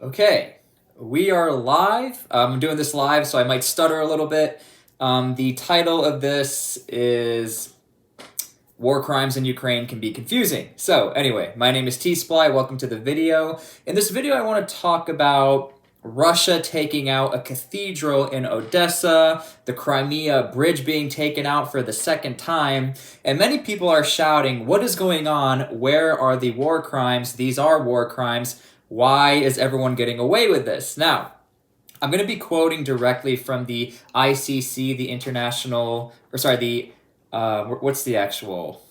Okay, we are live. I'm doing this live, so I might stutter a little bit. The title of this is War Crimes in Ukraine Can Be Confusing. So anyway, my name is T-SPLY. Welcome to the video. In this video, I want to talk about Russia taking out a cathedral in Odessa, the Crimea bridge being taken out for the second time, and many people are shouting, what is going on? Where are the war crimes? These are war crimes. Why is everyone getting away with this? Now, I'm going to be quoting directly from the ICC, the International, or sorry, what's the actual?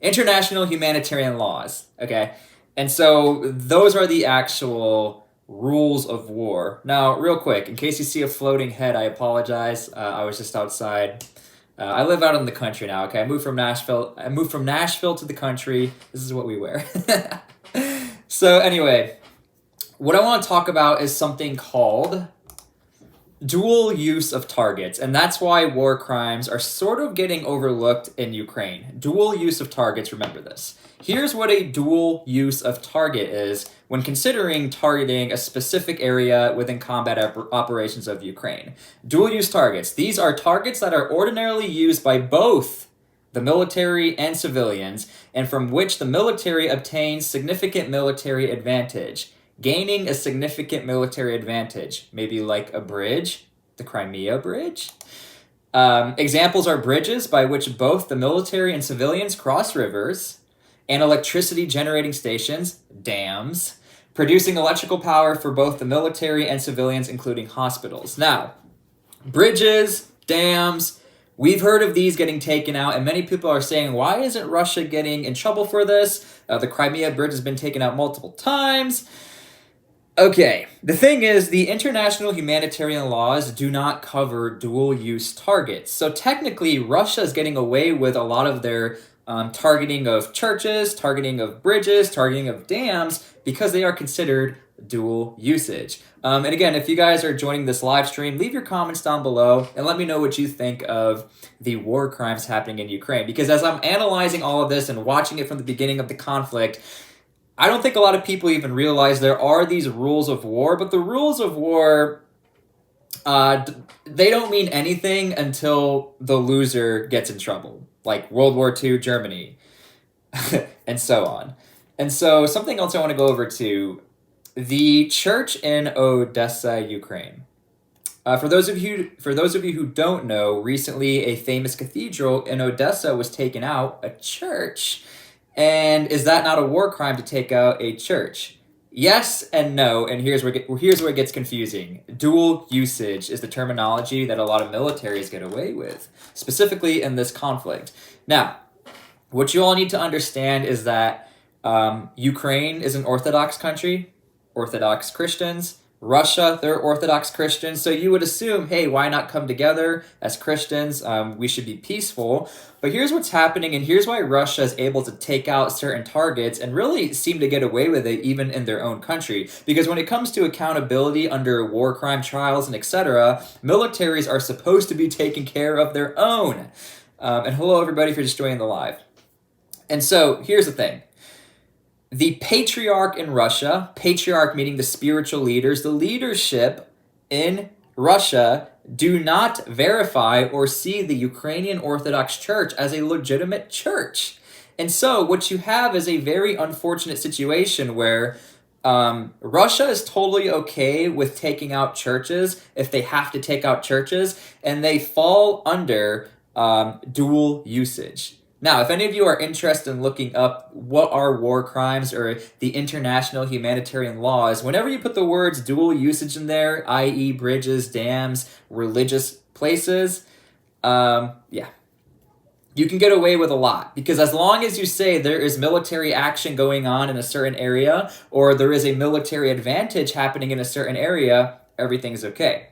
International Humanitarian Laws, okay? And so those are the actual rules of war. Now, real quick, in case you see a floating head, I apologize. I was just outside. I live out in the country now, okay? I moved from Nashville to the country. This is what we wear. So anyway, what I want to talk about is something called dual use of targets, and that's why war crimes are sort of getting overlooked in Ukraine. Dual use of targets, remember this. Here's what a dual use of target is when considering targeting a specific area within combat operations of Ukraine. Dual use targets. These are targets that are ordinarily used by both the military and civilians, and from which the military obtains significant military advantage. Gaining a significant military advantage, maybe like a bridge, the Crimea Bridge. Examples are bridges by which both the military and civilians cross rivers, and electricity generating stations, dams, producing electrical power for both the military and civilians, including hospitals. Now, bridges, dams, we've heard of these getting taken out, and many people are saying, why isn't Russia getting in trouble for this? The Crimea Bridge has been taken out multiple times. Okay, the thing is, the international humanitarian laws do not cover dual-use targets. So technically, Russia is getting away with a lot of their targeting of churches, targeting of bridges, targeting of dams, because they are considered dual usage. And again, if you guys are joining this live stream, leave your comments down below and let me know what you think of the war crimes happening in Ukraine. Because as I'm analyzing all of this and watching it from the beginning of the conflict, I don't think a lot of people even realize there are these rules of war, but the rules of war, they don't mean anything until the loser gets in trouble, like World War II Germany, and so on. And so something else I want to go over to, the church in Odessa, Ukraine. For those of you who don't know, recently a famous cathedral in Odessa was taken out, a church. And is that not a war crime to take out a church? Yes and no, and here's where it gets confusing. Dual usage is the terminology that a lot of militaries get away with, specifically in this conflict. Now, what you all need to understand is that Ukraine is an Orthodox country, Orthodox Christians. Russia, they're Orthodox Christians, so you would assume, hey, why not come together as Christians? We should be peaceful. But here's what's happening, and here's why Russia is able to take out certain targets and really seem to get away with it even in their own country. Because when it comes to accountability under war crime trials and etc., militaries are supposed to be taking care of their own. And hello, everybody, for just joining the live. And so here's the thing. The patriarch in Russia, patriarch meaning the spiritual leaders, the leadership in Russia do not verify or see the Ukrainian Orthodox Church as a legitimate church. And so what you have is a very unfortunate situation where Russia is totally okay with taking out churches if they have to take out churches, and they fall under dual usage. Now, if any of you are interested in looking up what are war crimes or the international humanitarian laws, whenever you put the words dual usage in there, i.e. bridges, dams, religious places, yeah, you can get away with a lot. Because as long as you say there is military action going on in a certain area, or there is a military advantage happening in a certain area, everything's okay.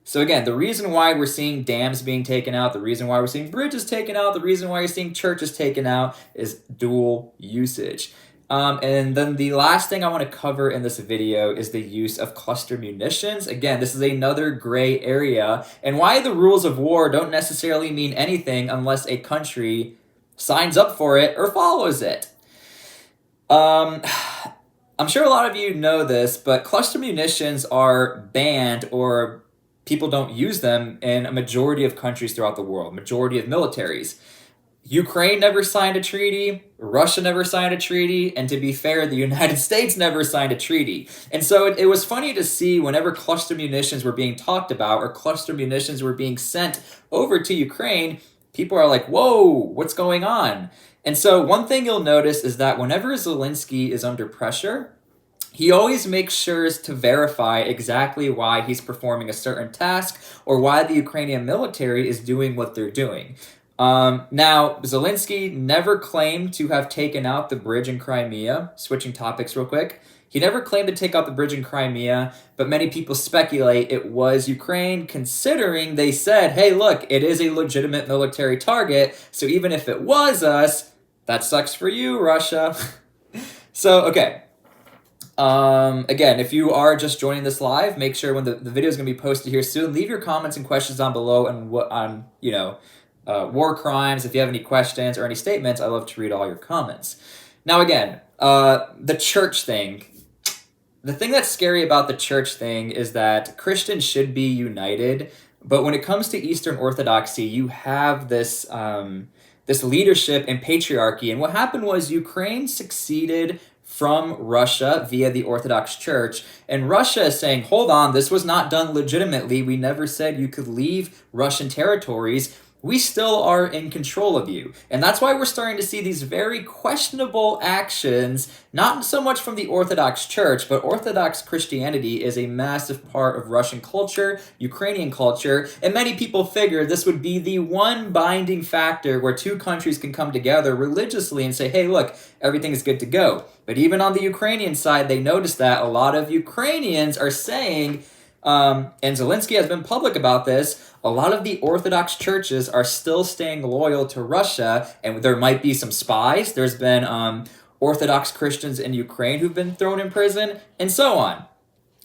So again, the reason why we're seeing dams being taken out, the reason why we're seeing bridges taken out, the reason why you're seeing churches taken out is dual usage. And then the last thing I want to cover in this video is the use of cluster munitions. Again, this is another gray area, and why the rules of war don't necessarily mean anything unless a country signs up for it or follows it. I'm sure a lot of you know this, but cluster munitions are banned or people don't use them in a majority of countries throughout the world, majority of militaries. Ukraine never signed a treaty, Russia never signed a treaty, and to be fair, the United States never signed a treaty. And so it was funny to see whenever cluster munitions were being talked about or cluster munitions were being sent over to Ukraine, people are like, whoa, what's going on? And so one thing you'll notice is that whenever Zelensky is under pressure, he always makes sure to verify exactly why he's performing a certain task or why the Ukrainian military is doing what they're doing. Now, Zelensky never claimed to have taken out the bridge in Crimea. Switching topics real quick. He never claimed to take out the bridge in Crimea, but many people speculate it was Ukraine, considering they said, hey, look, it is a legitimate military target, so even if it was us, that sucks for you, Russia. So, okay. Again, if you are just joining this live, make sure when the video is going to be posted here soon, leave your comments and questions down below and what on, war crimes. If you have any questions or any statements, I love to read all your comments. Now, again, the church thing. The thing that's scary about the church thing is that Christians should be united, but when it comes to Eastern Orthodoxy, you have this this leadership and patriarchy. And what happened was Ukraine succeeded from Russia via the Orthodox Church. And Russia is saying, hold on, this was not done legitimately. We never said you could leave Russian territories. We still are in control of you. And that's why we're starting to see these very questionable actions, not so much from the Orthodox Church, but Orthodox Christianity is a massive part of Russian culture, Ukrainian culture, and many people figure this would be the one binding factor where two countries can come together religiously and say, hey, look, everything is good to go. But even on the Ukrainian side, they notice that a lot of Ukrainians are saying, and Zelensky has been public about this, a lot of the Orthodox churches are still staying loyal to Russia, and there might be some spies. There's been Orthodox Christians in Ukraine who've been thrown in prison, and so on.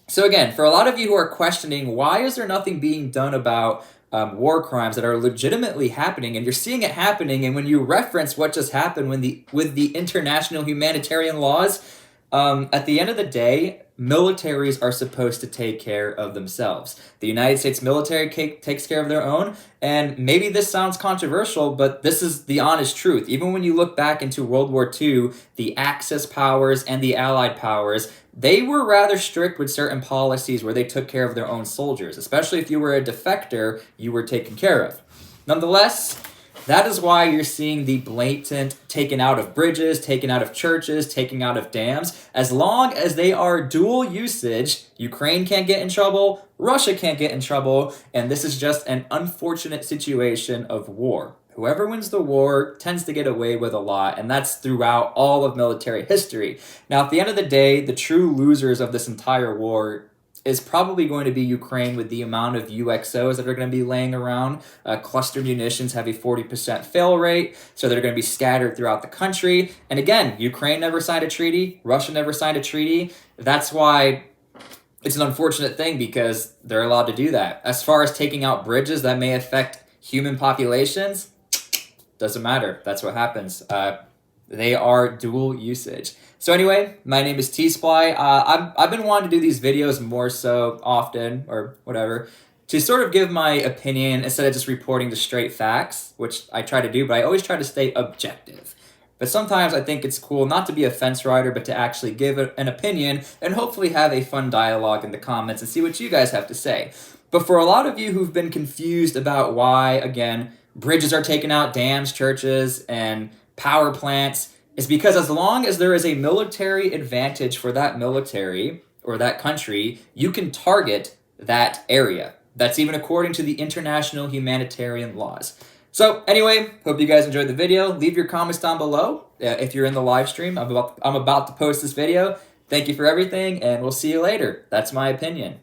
So again, for a lot of you who are questioning, why is there nothing being done about war crimes that are legitimately happening, and you're seeing it happening, and when you reference what just happened with the international humanitarian laws, at the end of the day, militaries are supposed to take care of themselves. The United States military takes care of their own, and maybe this sounds controversial, but this is the honest truth. Even when you look back into World War II, the Axis powers and the Allied powers, they were rather strict with certain policies where they took care of their own soldiers. Especially if you were a defector, you were taken care of. Nonetheless, that is why you're seeing the blatant taken out of bridges, taken out of churches, taken out of dams. As long as they are dual usage, Ukraine can't get in trouble, Russia can't get in trouble, and this is just an unfortunate situation of war. Whoever wins the war tends to get away with a lot, and that's throughout all of military history. Now, at the end of the day, the true losers of this entire war is probably going to be Ukraine with the amount of UXOs that are going to be laying around. Cluster munitions have a 40% fail rate, so they're going to be scattered throughout the country. And again, Ukraine never signed a treaty. Russia never signed a treaty. That's why it's an unfortunate thing, because they're allowed to do that. As far as taking out bridges that may affect human populations, doesn't matter. That's what happens. They are dual usage. So anyway, my name is T-SPLY. I've been wanting to do these videos more so often, or whatever, to sort of give my opinion instead of just reporting the straight facts, which I try to do, but I always try to stay objective. But sometimes I think it's cool not to be a fence rider, but to actually give an opinion and hopefully have a fun dialogue in the comments and see what you guys have to say. But for a lot of you who've been confused about why, again, bridges are taken out, dams, churches, and power plants, is because as long as there is a military advantage for that military or that country, you can target that area. That's even according to the international humanitarian laws. So anyway, hope you guys enjoyed the video. Leave your comments down below if you're in the live stream. I'm about to post this video. Thank you for everything, and we'll see you later. That's my opinion.